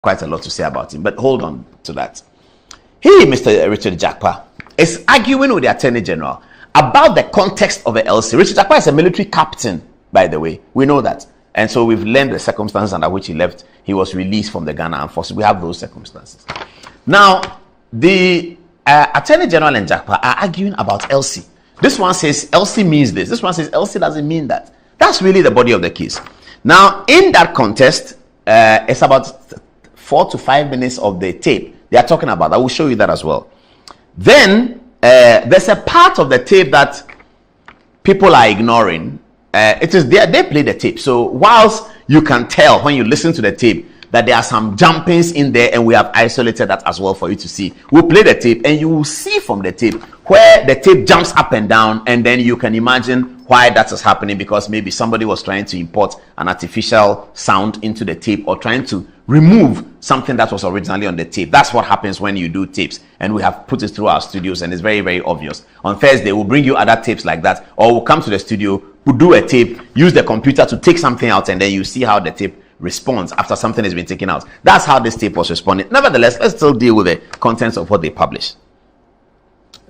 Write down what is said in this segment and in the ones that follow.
quite a lot to say about him, but hold on to that. He, Mr. Richard Jakpa, is arguing with the Attorney General about the context of the LC. Richard Jakpa is a military captain, by the way. We know that. And so we've learned the circumstances under which he left. He was released from the Ghana Armed Forces. We have those circumstances. Now, the Attorney General and Jakpa are arguing about LC. This one says LC means this. This one says LC doesn't mean that. That's really the body of the case. Now, in that contest, it's about 4 to 5 minutes of the tape they are talking about. I will show you that as well. Then there's a part of the tape that people are ignoring. It is there. They play the tape. So whilst you can tell when you listen to the tape that there are some jumpings in there, and we have isolated that as well for you to see. We'll play the tape, and you will see from the tape where the tape jumps up and down, and then you can imagine why that is happening, because maybe somebody was trying to import an artificial sound into the tape, or trying to remove something that was originally on the tape. That's what happens when you do tapes, and we have put it through our studios, and it's very, very obvious. On Thursday, we'll bring you other tapes like that, or we'll come to the studio, we'll do a tape, use the computer to take something out, and then you see how the tape responds after something has been taken out. That's how this tape was responding. Nevertheless, let's still deal with the contents of what they published.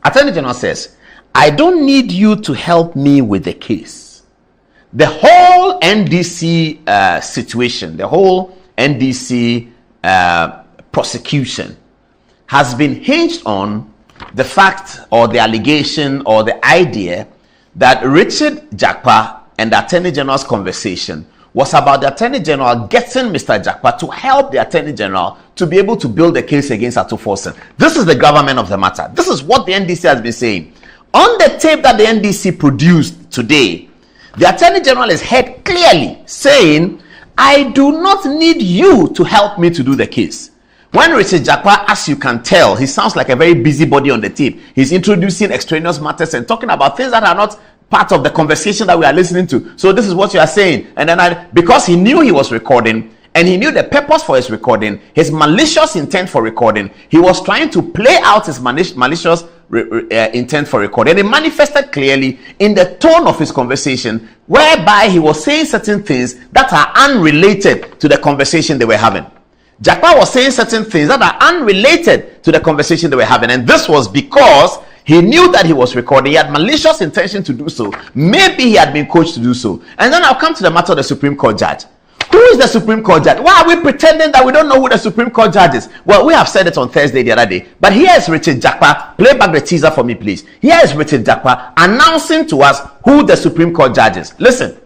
Attorney General says, I don't need you to help me with the case. The whole NDC situation, the whole NDC prosecution has been hinged on the fact, or the allegation, or the idea that Richard Jakpa and the Attorney General's conversation was about the Attorney General getting Mr. Jakpa to help the Attorney General to be able to build a case against forson. This is the gravamen of the matter. This is what the NDC has been saying. On the tape that the NDC produced today, the Attorney General is heard clearly saying, I do not need you to help me to do the case. When Richard Jakpa, as you can tell, he sounds like a very busybody on the tape. He's introducing extraneous matters and talking about things that are not part of the conversation that we are listening to. So this is what you are saying. And then because he knew he was recording, and he knew the purpose for his recording, his malicious intent for recording, he was trying to play out his malicious intent for recording. And it manifested clearly in the tone of his conversation, whereby he was saying certain things that are unrelated to the conversation they were having. Jakpa was saying certain things that are unrelated to the conversation they were having. And this was because he knew that he was recording. He had malicious intention to do so. Maybe he had been coached to do so. And then I'll come to the matter of the Supreme Court judge. Who is the Supreme Court judge? Why are we pretending that we don't know who the Supreme Court judge is? Well, we have said it on Thursday the other day. But here is Richard Jakpa. Play back the teaser for me, please. Here is Richard Jakpa announcing to us who the Supreme Court judge is. Listen.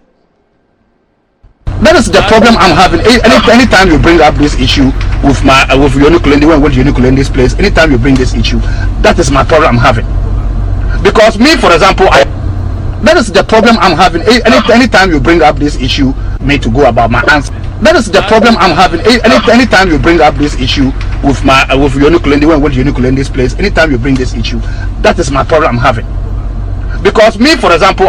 That is the problem I'm having. Anytime you bring up this issue with Yoni Kulendi, when Yoni Kulendi's place, anytime you bring this issue, that is my problem I'm having. Because me, for example, that is the problem I'm having. Anytime you bring up this issue, me to go about my answer. That is the problem I'm having. Anytime you bring up this issue with Yoni Kulendi, when Yoni Kulendi's place, anytime you bring this issue, that is my problem I'm having. Because me, for example,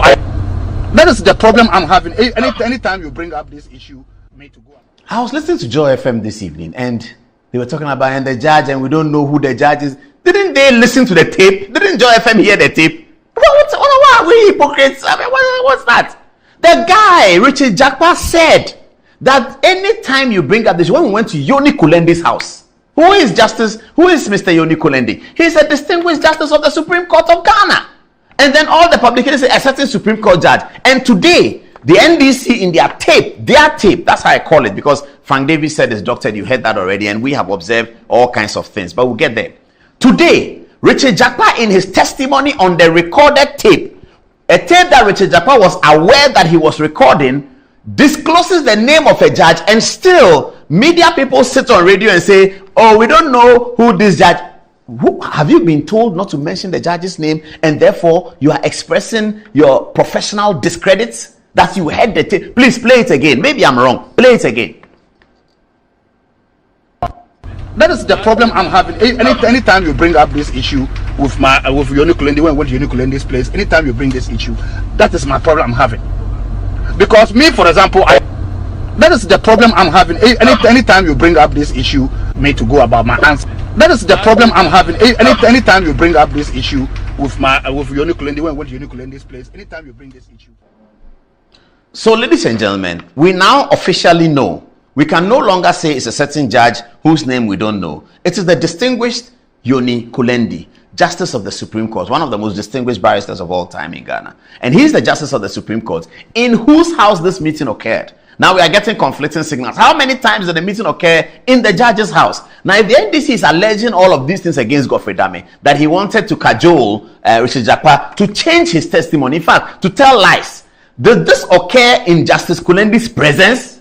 that is the problem I'm having. Anytime you bring up this issue, me to go. I was listening to Joy FM this evening, and they were talking about the judge, and we don't know who the judge is. Didn't they listen to the tape? Didn't Joy FM hear the tape? What are we hypocrites? I mean, what's that? The guy, Richard Jakpa, said that anytime you bring up this, when we went to Yoni Kulendi's house, who is Mr. Yoni Kulendi? He's a distinguished justice of the Supreme Court of Ghana. And then all the publications say a certain Supreme Court judge. And today, the NDC in their tape, that's how I call it, because Frank Davis said it's doctored. You heard that already, and we have observed all kinds of things, but we'll get there. Today, Richard Jakpa, in his testimony on the recorded tape, a tape that Richard Jakpa was aware that he was recording, discloses the name of a judge, and still media people sit on radio and say, oh, we don't know who this judge. Have you been told not to mention the judge's name, and therefore you are expressing your professional discredits that you heard the tape? Please play it again. Maybe I'm wrong. Play it again. That is the problem I'm having. Anytime you bring up this issue with Yoni Kulendi, when Yoni Kulendi's place, anytime you bring this issue, that is my problem I'm having. Because me, for example, that is the problem I'm having. Anytime you bring up this issue, me to go about my answer. That is the problem I'm having. Anytime you bring up this issue with Yoni Kulendi, when Yoni Kulendi's place, anytime you bring this issue. So, ladies and gentlemen, we now officially know we can no longer say it's a certain judge whose name we don't know. It is the distinguished Yoni Kulendi, Justice of the Supreme Court, one of the most distinguished barristers of all time in Ghana. And he's the Justice of the Supreme Court, in whose house this meeting occurred. Now we are getting conflicting signals. How many times did the meeting occur in the judge's house? Now, if the NDC is alleging all of these things against Godfrey Dame, that he wanted to cajole Richard Jakpa to change his testimony, in fact, to tell lies, did this occur in Justice Kulendi's presence?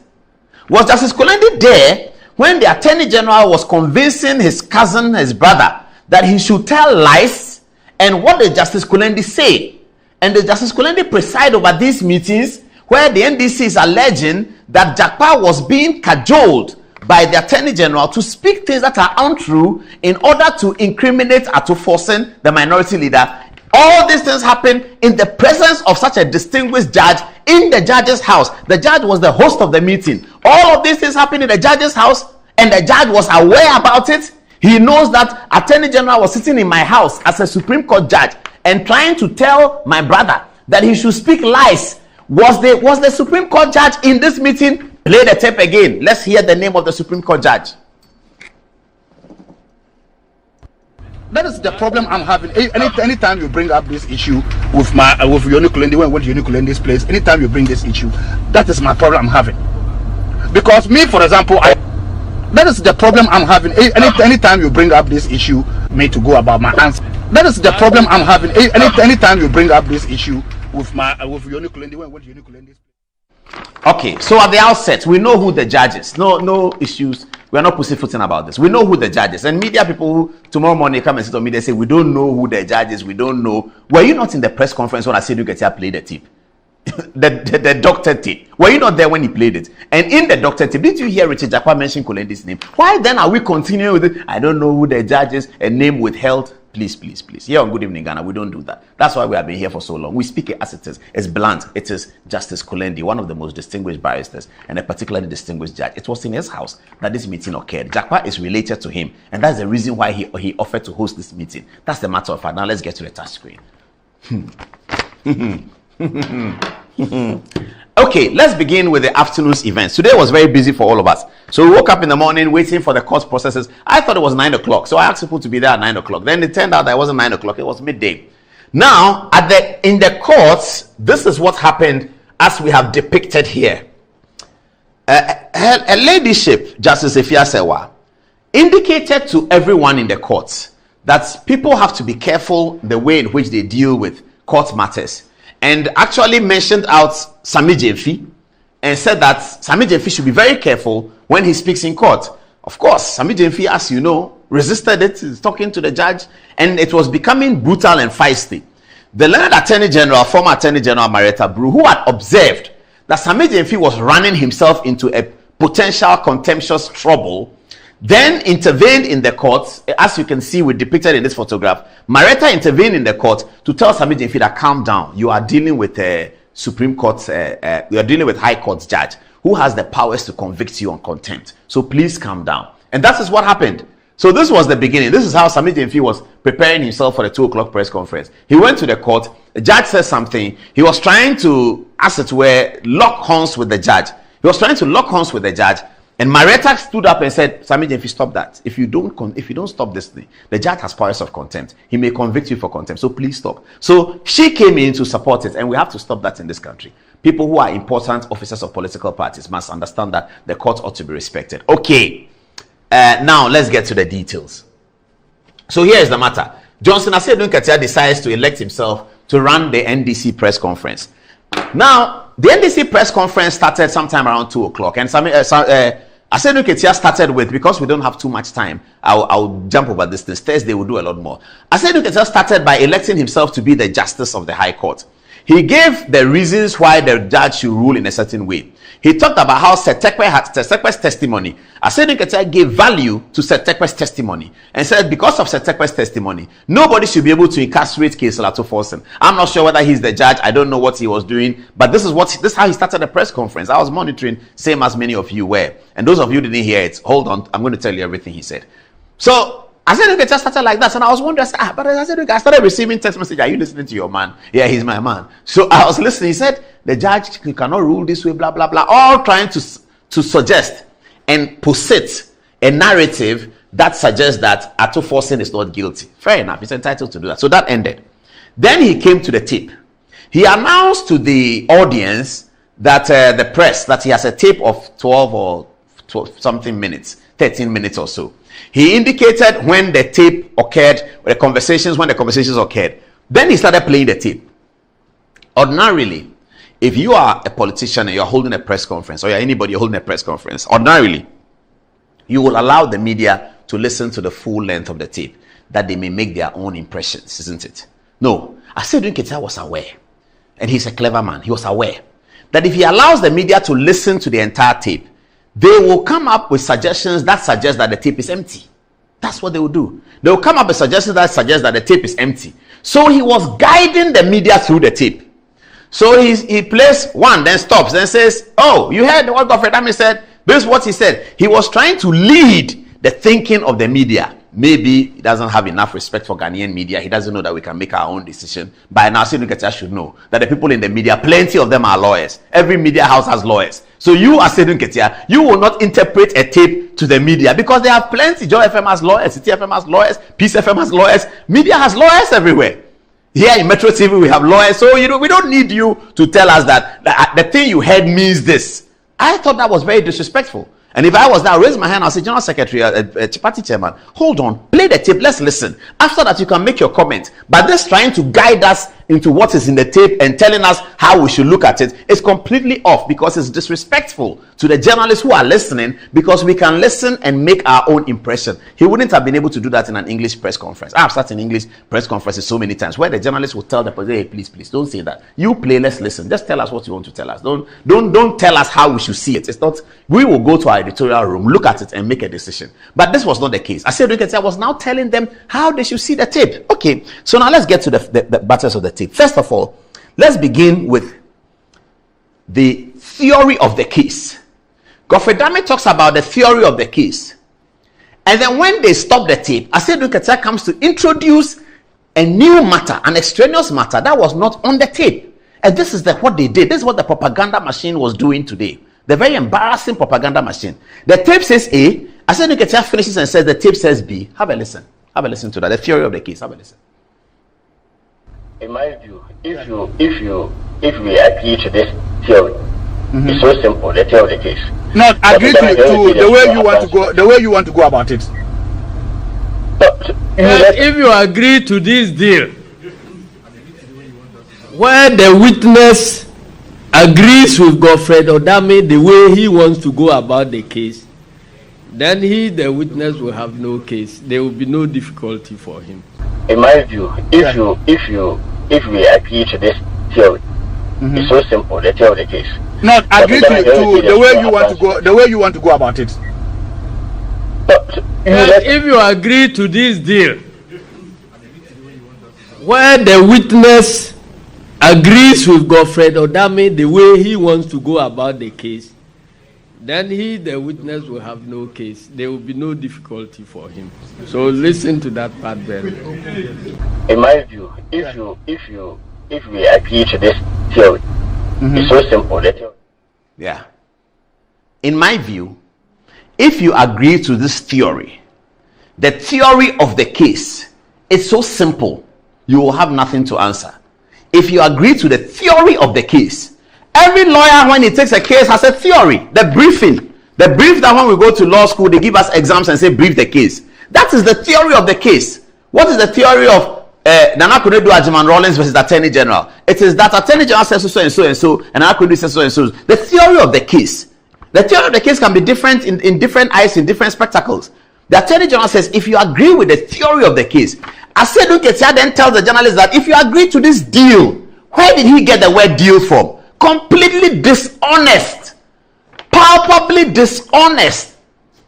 Was Justice Kulendi there when the Attorney General was convincing his cousin, his brother, that he should tell lies? And what did Justice Kulendi say? And did Justice Kulendi preside over these meetings where the NDC is alleging that Jakpa was being cajoled by the Attorney General to speak things that are untrue in order to incriminate or to forson the minority leader? All these things happen in the presence of such a distinguished judge in the judge's house. The judge was the host of the meeting. All of these things happen in the judge's house, and the judge was aware about it. He knows that Attorney General was sitting in my house as a Supreme Court judge and trying to tell my brother that he should speak lies. Was the Supreme Court judge in this meeting? Play the tape again. Let's hear the name of the Supreme Court judge. That is the problem I'm having. Anytime you bring up this issue with Yoni Kulendi, when Yoni Kulendi's place, anytime you bring this issue, that is my problem I'm having. Because me, for example, that is the problem I'm having. Anytime you bring up this issue, me to go about my answer. That is the problem I'm having. Anytime you bring up this issue with Yoni Kulendi, when Yoni Kulendi's place. Okay, so at the outset, we know who the judge is. No issues. We are not pussyfooting about this. We know who the judge is. And media people who tomorrow morning come and sit on media say, we don't know who the judge is. We don't know. Were you not in the press conference when Asiedu Ketia played the tape? the doctor tape. Were you not there when he played it? And in the doctor tape, did you hear Richard Jakpa mention Kulendi's name? Why then are we continuing with it? I don't know who the judge is. A name withheld. Please, please, please. Here on Good Evening Ghana, we don't do that. That's why we have been here for so long. We speak it as it is. It's blunt. It is Justice Kulendi, one of the most distinguished barristers and a particularly distinguished judge. It was in his house that this meeting occurred. Jakpa is related to him, and that's the reason why he offered to host this meeting. That's the matter of fact. Now let's get to the touch screen. Okay, let's begin with the afternoon's events. Today was very busy for all of us. So we woke up in the morning waiting for the court processes. I thought it was 9 o'clock. So I asked people to be there at 9 o'clock. Then it turned out that it wasn't 9 o'clock. It was midday. Now, in the courts, this is what happened as we have depicted here. Her ladyship, Justice Efia-Sewa, indicated to everyone in the courts that people have to be careful the way in which they deal with court matters. And actually mentioned out SAMMY GYAMFY and said that SAMMY GYAMFY should be very careful when he speaks in court. Of course, SAMMY GYAMFY, as you know, resisted it. He's talking to the judge, and it was becoming brutal and feisty. The learned Attorney General, former Attorney General Marietta Brew, who had observed that SAMMY GYAMFY was running himself into a potential contemptuous trouble, then intervened in the court. As you can see, we depicted in this photograph. Marietta intervened in the court to tell SAMMY GYAMFY that calm down. You are dealing with a Supreme Court, you are dealing with High Court judge who has the powers to convict you on contempt. So please calm down. And that is what happened. So this was the beginning. This is how SAMMY GYAMFY was preparing himself for the 2 o'clock press conference. He went to the court. The judge said something. He was trying to, as it were, lock horns with the judge. He was trying to lock horns with the judge. And Marietta stood up and said, SAMMY GYAMFY, stop that. If you don't stop this thing, the judge has powers of contempt. He may convict you for contempt. So please stop. So she came in to support it, and we have to stop that in this country. People who are important officers of political parties must understand that the court ought to be respected. Okay. Now let's get to the details. So here is the matter. Johnson Asiedu Nketia decides to elect himself to run the NDC press conference. Now, the NDC press conference started sometime around 2 o'clock, and Asiedu Nketia started with, because we don't have too much time, I'll jump over this. Thursday we'll do a lot more. Asiedu Nketia started by electing himself to be the Justice of the High Court. He gave the reasons why the judge should rule in a certain way. He talked about how Setekwe's testimony, Asiedu Nketia gave value to Setekwe's testimony and said because of Setekwe's testimony, nobody should be able to incarcerate case Lato Forson. I'm not sure whether he's the judge. I don't know what he was doing, but this is how he started the press conference. I was monitoring, same as many of you were. And those of you who didn't hear it, hold on, I'm going to tell you everything he said. So Asiedu Nketia started like that, and I was wondering, but Asiedu Nketia, I started receiving text message. Are you listening to your man? Yeah, he's my man. So I was listening. He said, the judge cannot rule this way, blah, blah, blah, all trying to suggest and posit a narrative that suggests that forson is not guilty. Fair enough, he's entitled to do that. So that ended. Then he came to the tape. He announced to the audience that the press, that he has a tape of 12 or 12 something minutes, 13 minutes or so. He indicated when the tape occurred, when the conversations occurred. Then he started playing the tape. Ordinarily, if you are a politician and you're holding a press conference, or you're anybody holding a press conference, ordinarily, you will allow the media to listen to the full length of the tape, that they may make their own impressions, isn't it? No. Asedu Nketia was aware, and he's a clever man. He was aware that if he allows the media to listen to the entire tape, they will come up with suggestions that suggest that the tape is empty. That's what they will do. They will come up with suggestions that suggest that the tape is empty. So he was guiding the media through the tape. So he plays one, then stops, then says, oh, you heard what Godfrey Dami said? This is what he said. He was trying to lead the thinking of the media. Maybe he doesn't have enough respect for Ghanaian media. He doesn't know that we can make our own decision. By now, Asedu Nketia should know that the people in the media, plenty of them are lawyers. Every media house has lawyers. So you, Asedu Nketia, you will not interpret a tape to the media because they have plenty. Joy FM has lawyers, City FM has lawyers, Peace FM has lawyers. Media has lawyers everywhere. Here in Metro TV, we have lawyers. So, we don't need you to tell us that the thing you heard means this. I thought that was very disrespectful. And if I was there, I'll raise my hand, I'll say, General Secretary, party chairman, hold on, play the tape, let's listen. After that, you can make your comment. But this trying to guide us into what is in the tape and telling us how we should look at it is completely off, because it's disrespectful to the journalists who are listening, because we can listen and make our own impression. He wouldn't have been able to do that in an English press conference. I've sat in English press conferences so many times where the journalists will tell the person, hey, please, don't say that. You play, let's listen. Just tell us what you want to tell us. Don't tell us how we should see it. It's not, we will go to our editorial room, look at it and make a decision. But this was not the case. I was now telling them how they should see the tape. Okay, so now let's get to the battles of the tape. First of all, let's begin with the theory of the case. Godfrey Dami talks about the theory of the case. And then when they stop the tape, Asedu Nketia comes to introduce a new matter, an extraneous matter that was not on the tape. And this is what they did. This is what the propaganda machine was doing today. The very embarrassing propaganda machine. The tape says A. Asedu Nketia finishes and says the tape says B. Have a listen. Have a listen to that. The theory of the case. Have a listen. In my view, if we agree to this theory, it's so simple. The theory of the case. Not agree to the way you want to go. The way you want to go about it. If you agree to this deal, where the witness agrees with Godfrey Odame the way he wants to go about the case, then the witness will have no case. There will be no difficulty for him. In my view, if we agree to this theory, it's so simple. The theory of the case. Not agree to the way you want to go. The way you want to go about it. If you agree to this deal, where the witness agrees with Godfrey Odame the way he wants to go about the case, then the witness will have no case. There will be no difficulty for him. So listen to that part very well. In my view, if we agree to this theory, it's so simple. Yeah. In my view, if you agree to this theory, the theory of the case, it's so simple, you will have nothing to answer. If you agree to the theory of the case, every lawyer, when he takes a case, has a theory. The brief that when we go to law school, they give us exams and say, brief the case. That is the theory of the case. What is the theory of Nana Kunedu Ajiman Rawlings versus Attorney General? It is that Attorney General says so and so and so, and Nana Kunedu says so and so. The theory of the case. The theory of the case can be different in different eyes, in different spectacles. The Attorney General says, if you agree with the theory of the case, Asedu Nketia then tells the journalist that if you agree to this deal, where did he get the word deal from? Completely dishonest, palpably dishonest,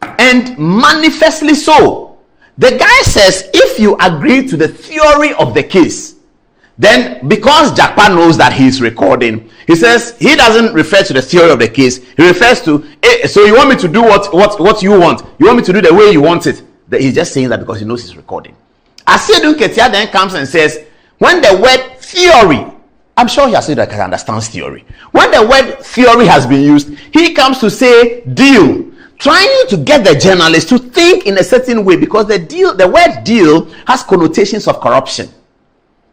and manifestly so. The guy says, if you agree to the theory of the case, then because Jakpa knows that he's recording, he says he doesn't refer to the theory of the case. He refers to, so you want me to do what you want? You want me to do the way you want it? He's just saying that because he knows he's recording. Asedu Nketia then comes and says, when the word theory, I'm sure he has said that he understands theory. When the word theory has been used, he comes to say deal. trying to get the journalist to think in a certain way, because the word deal has connotations of corruption.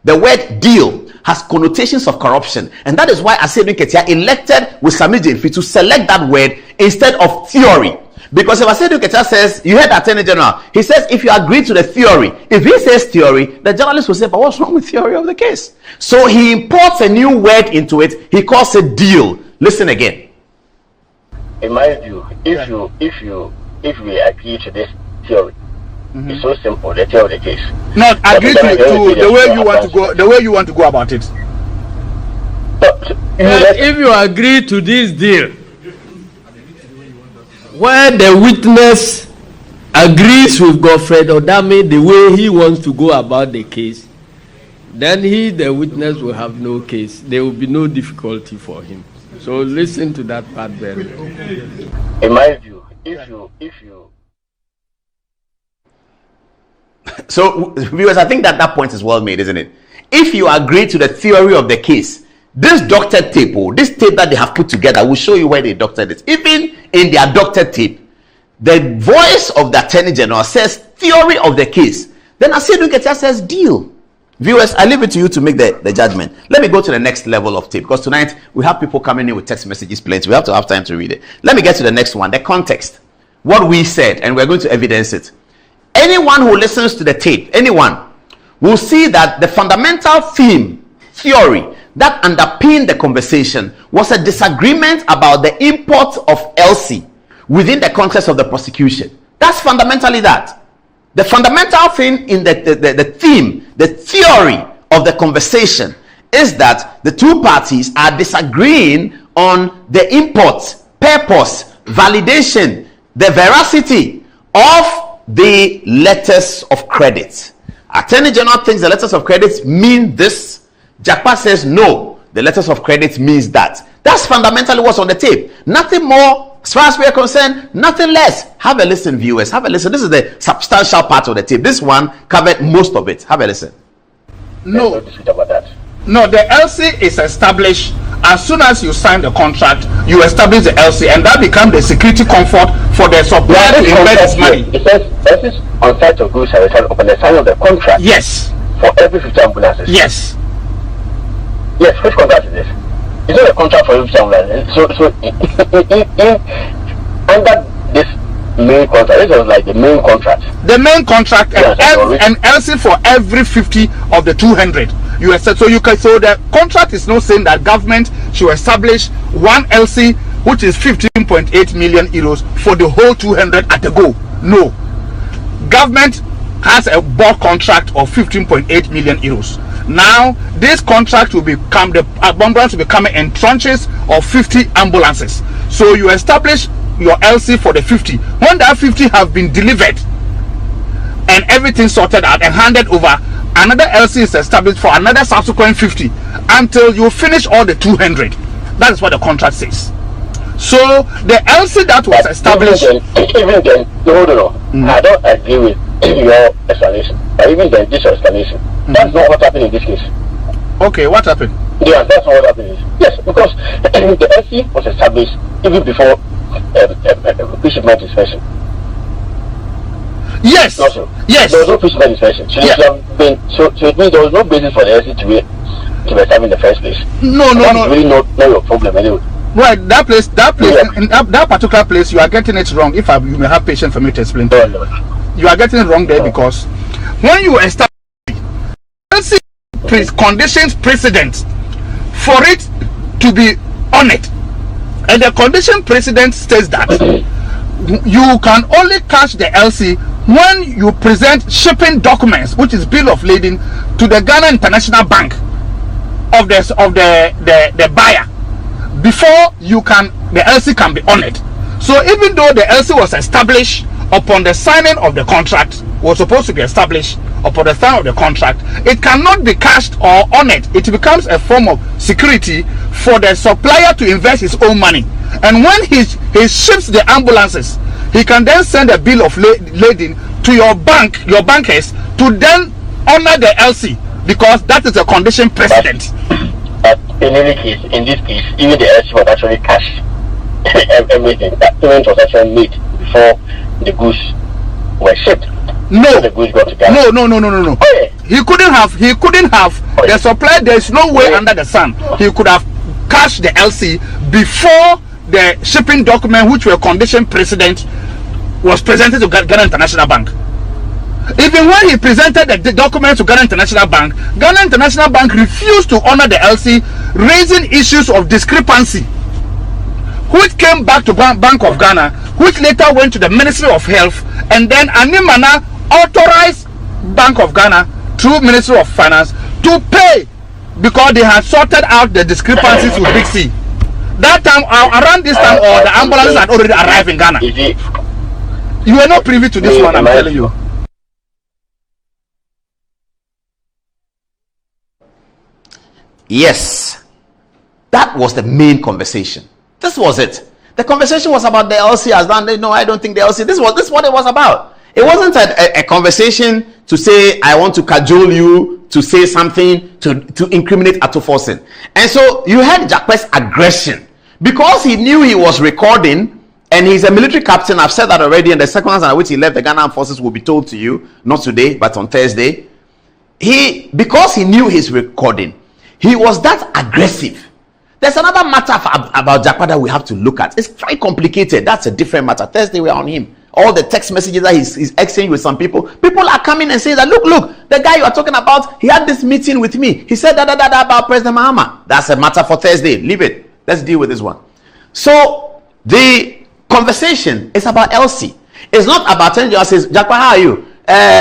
The word deal has connotations of corruption, and that is why Asiedu Ketia elected with SAMMY GYAMFY to select that word instead of theory. Because if Asiedu Ketia says, you heard the Attorney General, he says if you agree to the theory, if he says theory, the journalist will say, but what's wrong with theory of the case? So he imports a new word into it. He calls it deal. Listen again. In my view, if we agree to this theory, it's so simple. The theory of the case. Not agree to the way you want to go. The way you want to go about it. If you agree to this deal, where the witness agrees with Godfred Odame the way he wants to go about the case, then the witness will have no case. There will be no difficulty for him. So listen to that part very well. In my view, if you So viewers, I think that point is well made, isn't it? If you agree to the theory of the case, this doctored tape, this tape that they have put together will show you where they doctored it. Even in their doctored tape, the voice of the Attorney General says theory of the case. Then Asiedu Ketia says deal. Viewers, I leave it to you to make the judgment. Let me go to the next level of tape, because tonight we have people coming in with text messages plenty. We have to have time to read it. Let me get to the next one, the context. What we said, and we're going to evidence it. Anyone who listens to the tape, anyone, will see that the fundamental theory that underpinned the conversation was a disagreement about the import of LC within the context of the prosecution. That's fundamentally that. The fundamental thing in the theme, the theory of the conversation, is that the two parties are disagreeing on the import, purpose, validation, the veracity of the letters of credit. Attorney General thinks the letters of credit mean this. Jakpa says no, the letters of credit means that. That's fundamentally what's on the tape. Nothing more. As far as we are concerned, nothing less. Have a listen, viewers. Have a listen. This is the substantial part of the tape. This one covered most of it. Have a listen. No, the LC is established as soon as you sign the contract. You establish the LC, and that becomes the security comfort for the supplier to invest his money. It says LCs on site of goods are returned upon the sign of the contract. Yes. For every 50 ambulances. Yes. Yes. Which contract is this? It's not a contract for every ambulance. So under this main contract, this was like the main contract. The main contract, and LC for every 50 of the 200. You said so. So the contract is not saying that government should establish one LC, which is 15.8 million euros for the whole 200 at a go. No, government has a bulk contract of 15.8 million euros. Now this contract will become, the ambulance will be coming in tranches of 50 ambulances. So you establish your LC for the 50. When that 50 have been delivered and everything sorted out and handed over, another LC is established for another subsequent 50 until you finish all the 200. That is what the contract says. So the LC that was established, even then, no. I don't agree with your explanation. But even then, this explanation, that's not what happened in this case. Okay, what happened? Yeah, that's not what happened. Yes, because the LC was established even before pre-shipment inspection. Yes. Also, yes. There was no pre-shipment inspection. So, so it means there was no basis for the LC to be established in the first place. No. Really not your problem anyway. Right, that place, in that particular place, you are getting it wrong. If you may have patience for me to explain. You are getting it wrong there because when you establish conditions precedent for it to be honored, and the condition precedent states that you can only cash the LC when you present shipping documents, which is bill of lading, to the Ghana International Bank of the buyer before the LC can be honored. So even though the LC was established upon the signing of the contract, was supposed to be established upon the signing of the contract, it cannot be cashed or honored. It becomes a form of security for the supplier to invest his own money. And when he ships the ambulances, he can then send a bill of lading to your bankers to then honor the LC, because that is a condition precedent. But in any case, in this case, even the LC was actually cashed. Everything, that payment was actually made before the goods were shipped. No, the goods got to Ghana. No. Oh, yeah. He couldn't have the supply. There's no way under the sun he could have cashed the LC before the shipping document, which were condition precedent, was presented to Ghana International Bank. Even when he presented the document to Ghana International Bank refused to honor the LC, raising issues of discrepancy, which came back to Bank of Ghana, which later went to the Ministry of Health, and then Animana authorized Bank of Ghana through Ministry of Finance to pay because they had sorted out the discrepancies with Big C. That time, around this time, the ambulances had already arrived in Ghana. You were not privy to this one, I'm telling you. Yes, that was the main conversation. This was it. The conversation was about the LC has done. No, I don't think the LC. This is what it was about. It wasn't a conversation to say I want to cajole you to say something to incriminate f0lling. And so you had Jakpa's aggression because he knew he was recording, and he's a military captain. I've said that already. And the circumstances in which he left the Ghana Armed Forces will be told to you, not today, but on Thursday. Because he knew he's recording, he was that aggressive. There's another matter about Jakpa that we have to look at. It's very complicated. That's a different matter. Thursday we're on him. All the text messages that he's exchanging with some people are coming and saying that look, the guy you are talking about, he had this meeting with me. He said that about President Mahama. That's a matter for Thursday. Leave it. Let's deal with this one. So the conversation is about LC. It's not about telling you, says, Jakpa, how are you?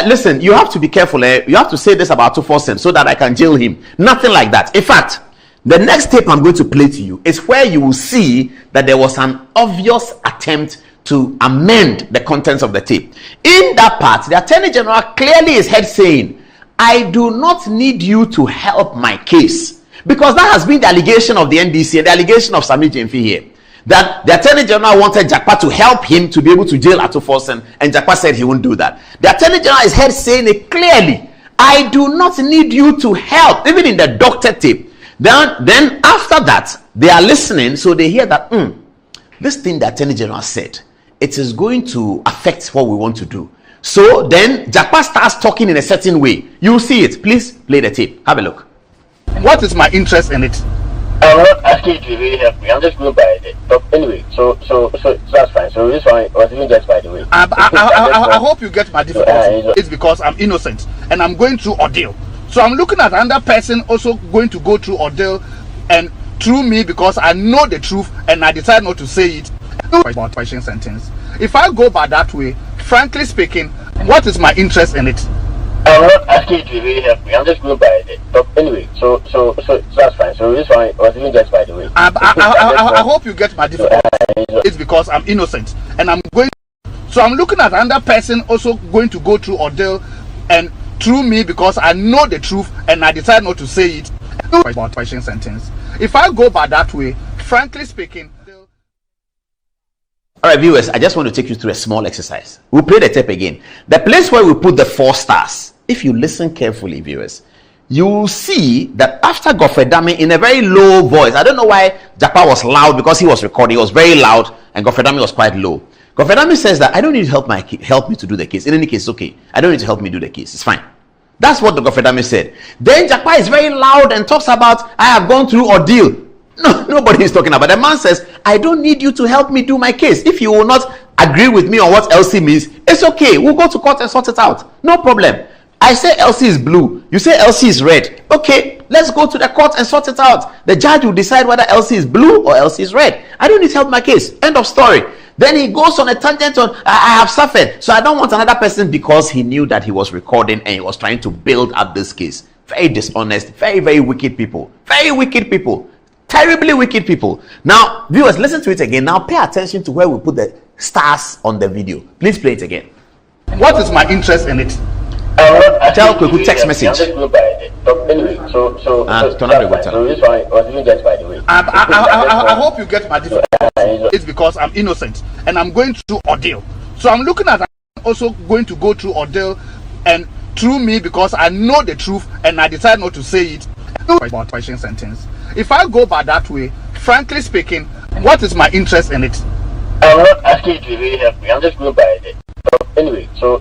Listen, you have to be careful. You have to say this about f0lling so that I can jail him. Nothing like that. In fact, the next tape I'm going to play to you is where you will see that there was an obvious attempt to amend the contents of the tape. In that part, the Attorney General clearly is heard saying, I do not need you to help my case. Because that has been the allegation of the NDC and the allegation of SAMMY GYAMFY here. That the Attorney General wanted Jakpa to help him to be able to jail f0lling, and Jakpa said he won't do that. The Attorney General is heard saying it clearly, I do not need you to help, even in the doctor tape. Then after that, they are listening, so they hear that this thing the Attorney General said, it is going to affect what we want to do. So then Jakpa starts talking in a certain way. You see it. Please play the tape. Have a look. What is my interest in it? I'm not asking you to really help me. I'm just going by it. But anyway, so that's fine. So this one was even just by the way. I hope you get my difficulty. It's because I'm innocent and I'm going through ordeal. So I'm looking at another person also going to go through ordeal, and through me, because I know the truth and I decide not to say it. About question sentence. If I go by that way, frankly speaking, what is my interest in it? I'm not asking you to really help me. I'm just going by it. But anyway, so that's fine. So this one was even just by the way. I hope you get my difficulty. It's because I'm innocent and I'm going. So I'm looking at another person also going to go through ordeal, and through me, because I know the truth and I decide not to say it. About question sentence. If I go by that way, frankly speaking. All right, viewers, I just want to take you through a small exercise. We'll play the tape again. The place where we put the 4 stars, if you listen carefully, viewers, you will see that after Gofredame, in a very low voice, I don't know why Jakpa was loud, because he was recording, he was very loud, and Gofredame was quite low. Gofredame says that I don't need help me to do the case. In any case, it's okay. I don't need to help me do the case. It's fine. That's what the Gofredame said. Then Jakpa is very loud and talks about, I have gone through ordeal. No, nobody is talking about. The man says, I don't need you to help me do my case. If you will not agree with me on what LC means, it's okay. We'll go to court and sort it out. No problem. I say LC is blue. You say LC is red. Okay, let's go to the court and sort it out. The judge will decide whether LC is blue or LC is red. I don't need to help my case. End of story. Then he goes on a tangent on, I have suffered, so I don't want another person, because he knew that he was recording and he was trying to build up this case. Very dishonest, very, very wicked people. Very wicked people. Terribly wicked people. Now, viewers, listen to it again. Now, pay attention to where we put the stars on the video. Please play it again. What is my interest in it? Tell Kweku text message. Anyway, so this one was even just by the way. I hope you get my difficulty. It's because I'm innocent and I'm going through ordeal. So I'm looking at also going to go through ordeal, and through me, because I know the truth and I decide not to say it. About question sentence. If I go by that way, frankly speaking, what is my interest in it? I'm not asking think it will really help me. I'm just going by it. Anyway, so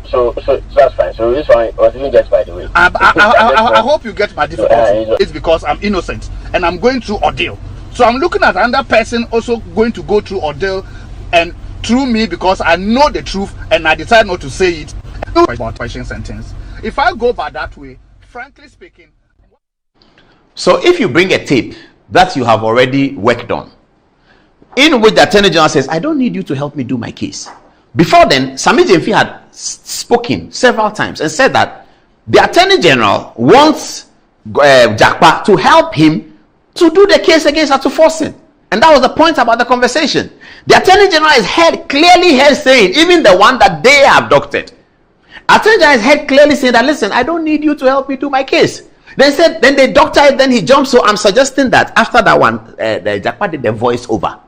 that's fine. So this one was even just by the way. I hope you get my difficulty. It's because I'm innocent and I'm going through ordeal. So I'm looking at another person also going to go through ordeal, and through me, because I know the truth and I decide not to say it. About question sentence. If I go by that way, frankly speaking. So if you bring a tape that you have already worked on, in which the Attorney General says, I don't need you to help me do my case. Before then, SAMMY GYAMFY had spoken several times and said that the Attorney General wants Jakpa to help him to do the case against forson. And that was the point about the conversation. The Attorney General is clearly heard saying, even the one that they abducted, Attorney General is heard clearly saying that, listen, I don't need you to help me do my case. Then they doctor it, then he jumps. So I'm suggesting that after that one, the Jakpa did the voiceover,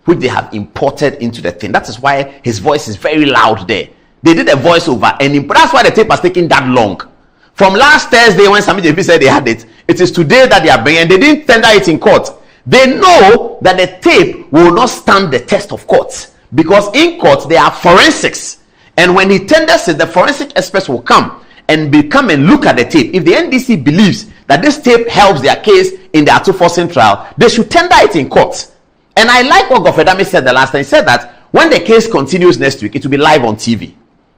which they have imported into the thing. That is why his voice is very loud there. They did a voiceover, and that's why the tape has taken that long. From last Thursday when SAMMY GYAMFY said they had it, it is today that they are bringing, and they didn't tender it in court. They know that the tape will not stand the test of court, because in court there are forensics, and when he tenders it, the forensic experts will come and look at the tape. If the NDC believes that this tape helps their case in their forson trial, they should tender it in court. And I like what Gofredami said the last time. He said that when the case continues next week, it will be live on TV.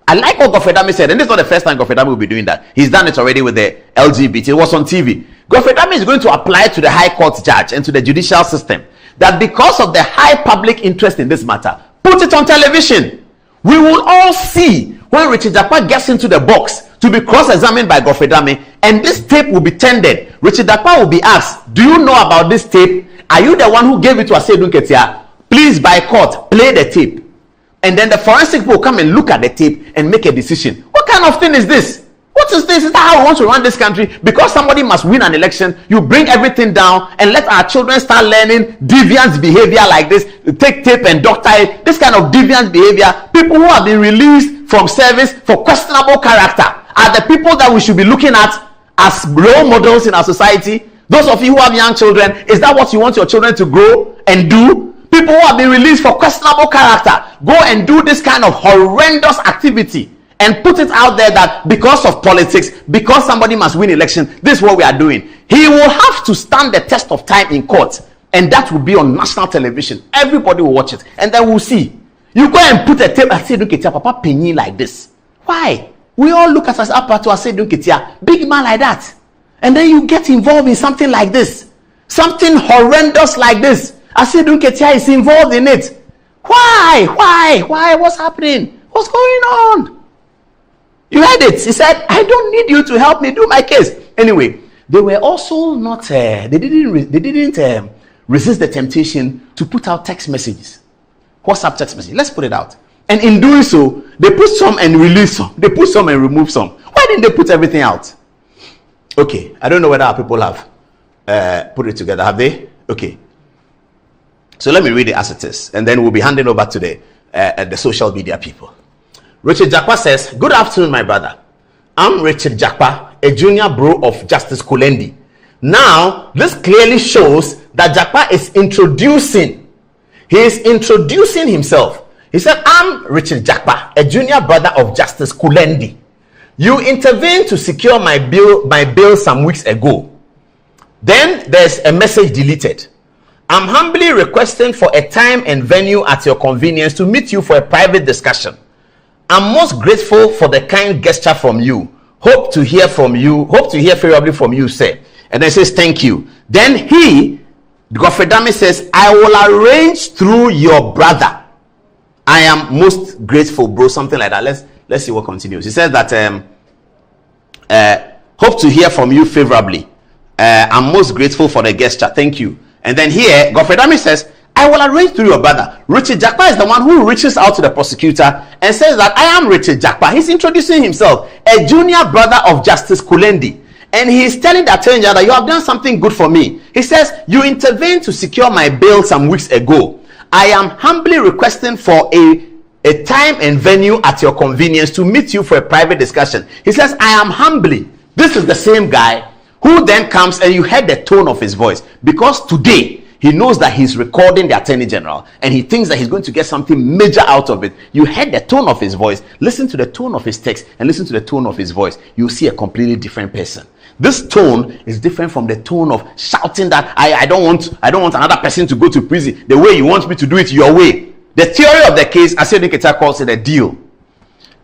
I like what Gofredami said, and this is not the first time Gofredami will be doing that. He's done it already with the LGBT. It was on TV. Gofredami is going to apply to the High Court judge and to the judicial system that because of the high public interest in this matter, put it on television. We will all see when Richard Jakpa gets into the box to be cross-examined by Gofredami, and this tape will be tendered. Richard Jakpa will be asked, do you know about this tape? Are you the one who gave it to Asedun Ketia? Please, by court, play the tape. And then the forensic will come and look at the tape and make a decision. What kind of thing is this? What is this? Is that how we want to run this country? Because somebody must win an election, you bring everything down and let our children start learning deviant behavior like this, take tape and doctor it, this kind of deviant behavior. People who have been released from service for questionable character are the people that we should be looking at as role models in our society. Those of you who have young children, is that what you want your children to grow and do? People who have been released for questionable character go and do this kind of horrendous activity and put it out there that because of politics, because somebody must win election, this is what we are doing. He will have to stand the test of time in court, and that will be on national television. Everybody will watch it, and then we'll see. You go and put a tape and say, look at your papa penny like this. Why? We all look at us up to us, say, look at your big man like that. And then you get involved in something like this, something horrendous like this. I said, Dunketia is involved in it. Why? What's happening? What's going on? You heard it. He said, I don't need you to help me do my case. Anyway, they were also not. They didn't resist the temptation to put out text messages, WhatsApp text messages. Let's put it out. And in doing so, they put some and release some. They put some and remove some. Why didn't they put everything out? Okay, I don't know whether our people have put it together. Have they? Okay. So let me read it as it is, and then we'll be handing over to the social media people. Richard Jakpa says, good afternoon, my brother. I'm Richard Jakpa, a junior bro of Justice Kulendi. Now, this clearly shows that Jakpa is introducing. He is introducing himself. He said, I'm Richard Jakpa, a junior brother of Justice Kulendi. You intervened to secure my bail some weeks ago. Then there's a message deleted. I'm humbly requesting for a time and venue at your convenience to meet you for a private discussion. I'm most grateful for the kind gesture from you. Hope to hear favorably from you, sir. And then says, thank you. Then Gofredami says, I will arrange through your brother. I am most grateful, bro. Something like that. Let's see what continues. He says that hope to hear from you favorably. I'm most grateful for the gesture. Thank you. And then here, Gofredami says, I will arrange through your brother. Richard Jakpa is the one who reaches out to the prosecutor and says that I am Richard Jakpa. He's introducing himself, a junior brother of Justice Kulendi. And he is telling the attorney that you have done something good for me. He says, you intervened to secure my bail some weeks ago. I am humbly requesting for a time and venue at your convenience to meet you for a private discussion. He says, I am humbly. This is the same guy who then comes, and you heard the tone of his voice, because today He knows that he's recording the Attorney General and he thinks that he's going to get something major out of it. You heard the tone of his voice. Listen to the tone of his text and listen to the tone of his voice. You'll see a completely different person. This tone is different from the tone of shouting that I don't want another person to go to prison the way you want me to do it your way. The theory of the case, as Nikita calls it, a deal.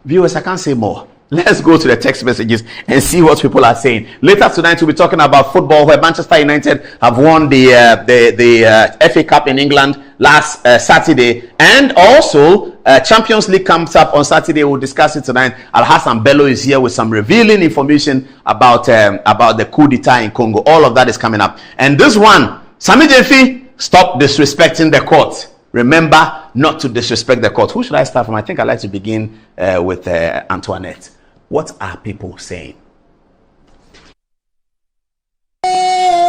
Viewers, I can't say more. Let's go to the text messages and see what people are saying. Later tonight, we'll be talking about football, where Manchester United have won the FA Cup in England last Saturday, and also Champions League comes up on Saturday. We'll discuss it tonight. Al-Hassan Bello is here with some revealing information about the coup d'etat in Congo. All of that is coming up. And this one, Sammy Gyamfy, stop disrespecting the court. Remember not to disrespect the court. Who should I start from? I think I'd like to begin with Antoinette. What are people saying?